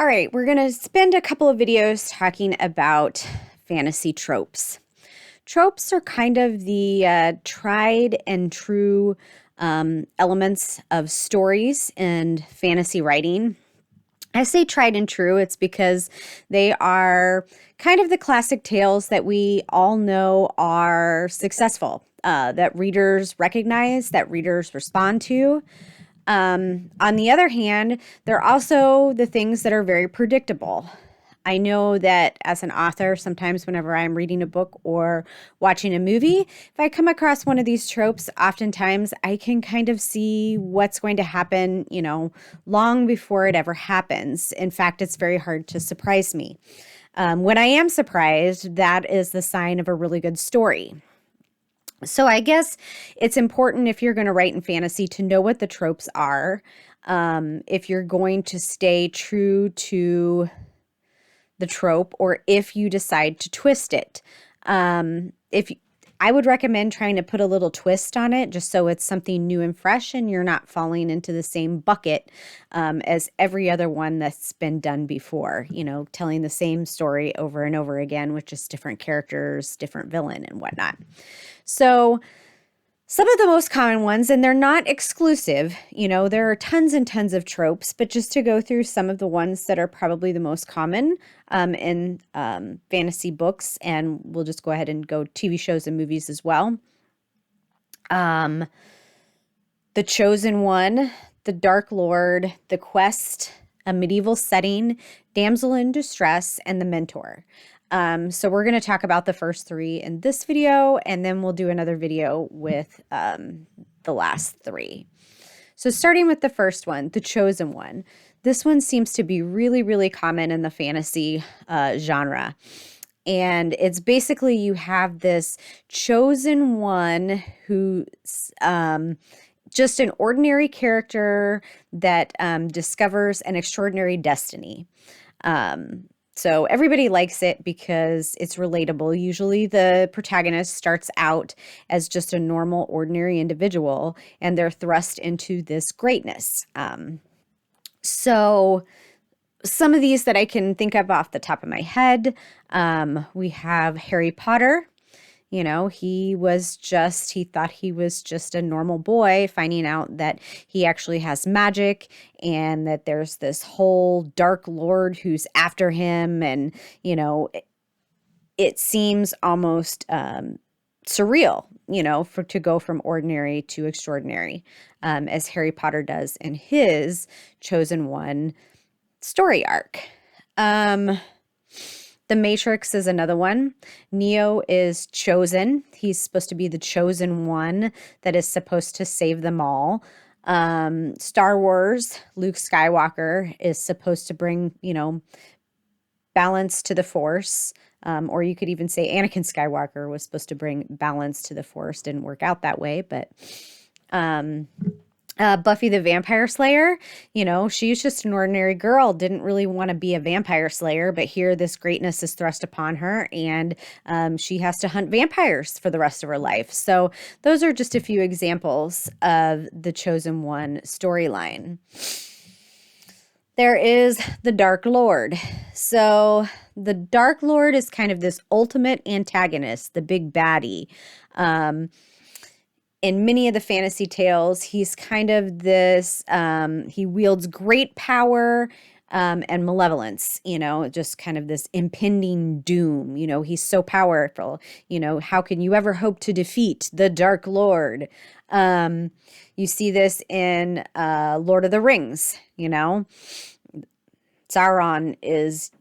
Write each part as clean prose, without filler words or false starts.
All right, we're going to spend a couple of videos talking about fantasy tropes. Tropes are kind of the tried and true elements of stories and fantasy writing. I say tried and true, it's because they are kind of the classic tales that we all know are successful, that readers recognize, that readers respond to. On the other hand, there are also the things that are very predictable. I know that as an author, sometimes whenever I'm reading a book or watching a movie, if I come across one of these tropes, oftentimes I can kind of see what's going to happen, long before it ever happens. In fact, it's very hard to surprise me. When I am surprised, that is the sign of a really good story. So I guess it's important if you're going to write in fantasy to know what the tropes are. If you're going to stay true to the trope, or if you decide to twist it. If I would recommend trying to put a little twist on it, just so it's something new and fresh, and you're not falling into the same bucket as every other one that's been done before. Telling the same story over and over again with just different characters, different villain, and whatnot. So some of the most common ones, and they're not exclusive, there are tons and tons of tropes, but just to go through some of the ones that are probably the most common in fantasy books, and we'll just go ahead and go TV shows and movies as well. The Chosen One, the Dark Lord, the Quest, a medieval setting, damsel in distress, and the Mentor. So we're going to talk about the first three in this video, and then we'll do another video with the last three. So starting with the first one, the Chosen One. This one seems to be really, really common in the fantasy genre. And it's basically you have this chosen one who's just an ordinary character that discovers an extraordinary destiny. So everybody likes it because it's relatable. Usually the protagonist starts out as just a normal, ordinary individual, and they're thrust into this greatness. So some of these that I can think of off the top of my head, we have Harry Potter. He thought he was just a normal boy, finding out that he actually has magic and that there's this whole dark lord who's after him. And, it seems almost surreal, to go from ordinary to extraordinary, as Harry Potter does in his Chosen One story arc. The Matrix is another one. Neo is chosen. He's supposed to be the chosen one that is supposed to save them all. Star Wars, Luke Skywalker is supposed to bring, balance to the Force. Or you could even say Anakin Skywalker was supposed to bring balance to the Force. Didn't work out that way, but Buffy the Vampire Slayer, she's just an ordinary girl, didn't really want to be a vampire slayer, but here this greatness is thrust upon her, and she has to hunt vampires for the rest of her life. So those are just a few examples of the Chosen One storyline. There is the Dark Lord. So the Dark Lord is kind of this ultimate antagonist, the big baddie. In many of the fantasy tales, he's kind of this, he wields great power and malevolence, just kind of this impending doom. He's so powerful. How can you ever hope to defeat the Dark Lord? You see this in Lord of the Rings, Sauron is,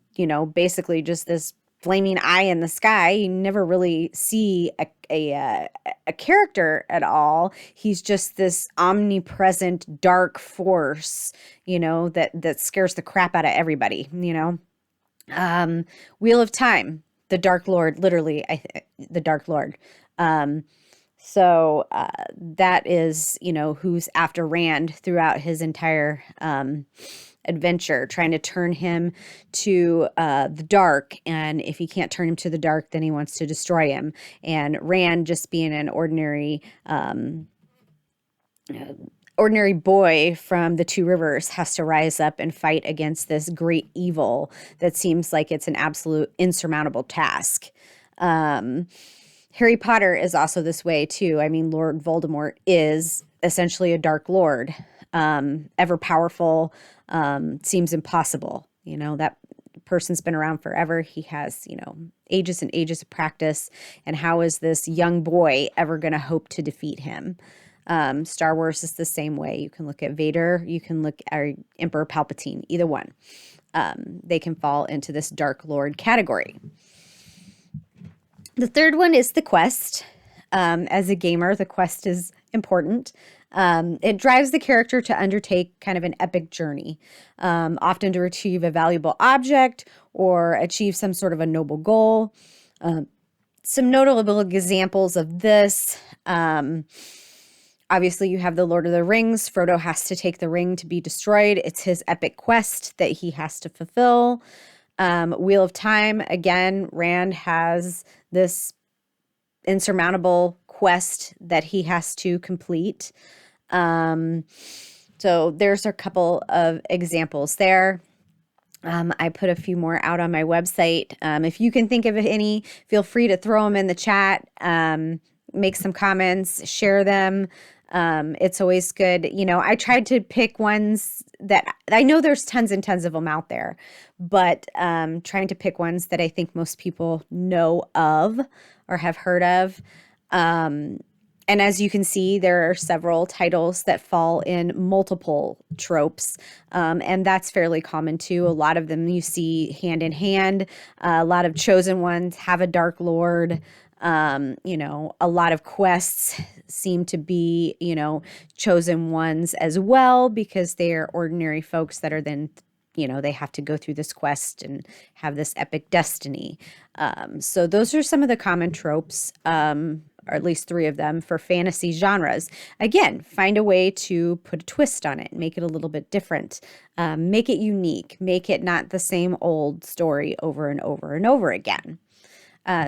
basically just this flaming eye in the sky. You never really see a character at all. He's just this omnipresent dark force, that scares the crap out of everybody. Wheel of Time, the Dark Lord, literally, the Dark Lord. So that is, who's after Rand throughout his entire adventure, trying to turn him to the dark. And if he can't turn him to the dark, then he wants to destroy him. And Rand, just being an ordinary ordinary boy from the Two Rivers has to rise up and fight against this great evil that seems like it's an absolute insurmountable task. Harry Potter is also this way too. I mean, Lord Voldemort is essentially a Dark Lord, ever powerful, seems impossible. You know, that person's been around forever. He has, you know, ages and ages of practice. And how is this young boy ever going to hope to defeat him? Star Wars is the same way. You can look at Vader, you can look at Emperor Palpatine, either one. They can fall into this Dark Lord category. The third one is the quest. As a gamer, the quest is important. It drives the character to undertake kind of an epic journey, often to retrieve a valuable object or achieve some sort of a noble goal. Some notable examples of this. Obviously, you have the Lord of the Rings. Frodo has to take the ring to be destroyed. It's his epic quest that he has to fulfill. Wheel of Time, again, Rand has this insurmountable quest that he has to complete. So there's a couple of examples there. I put a few more out on my website. If you can think of any, feel free to throw them in the chat, make some comments, share them. It's always good. You know, I tried to pick ones that I know there's tons and tons of them out there, but trying to pick ones that I think most people know of or have heard of. And as you can see, there are several titles that fall in multiple tropes, and that's fairly common too. A lot of them you see hand in hand. A lot of chosen ones have a Dark Lord. You know, a lot of quests seem to be, you know, chosen ones as well, because they are ordinary folks that are then, you know, they have to go through this quest and have this epic destiny. So those are some of the common tropes, or at least 3 of them for fantasy genres. Again, find a way to put a twist on it, make it a little bit different, make it unique, make it not the same old story over and over and over again.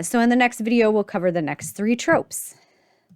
So in the next video, we'll cover the next 3 tropes.